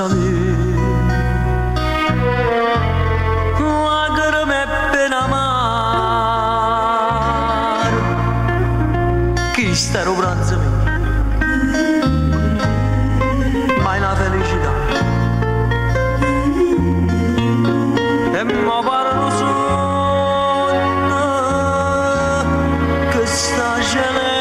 ragazza mia, lacrime e pena amaro, chi sta lo pranzo mio, ma è una felicità, e mo parlo sogno che sta celebrità.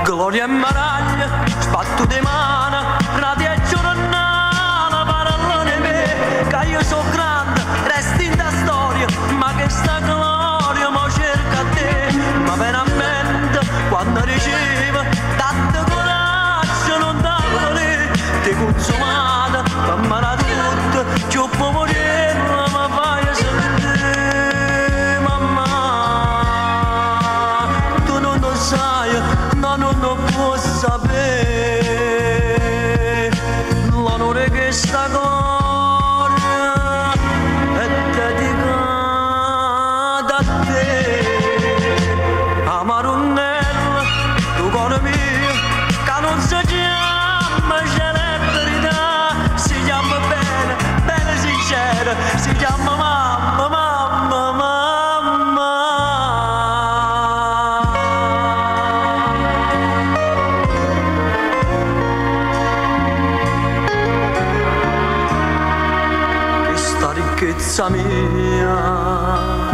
Gloria e maraglia, sbatto di mano, radio e giornale, parlano di me, che io so grande, resti in da storia, ma che sta gloria mo cerca te, ma veramente quando ricevo tanto coraggio non darlo lì, ti consumata, mamma la tutta, più può morire, ma vai a sentire, mamma, tu non lo sai, no, non lo può sapere, l'onore che sta gloria è dedicata a te, Amarunella, tu cuore mio, che non si chiama celebrità, si chiama bene, bene sincera, si chiama mamma, mamma, mamma. Questa ricchezza mia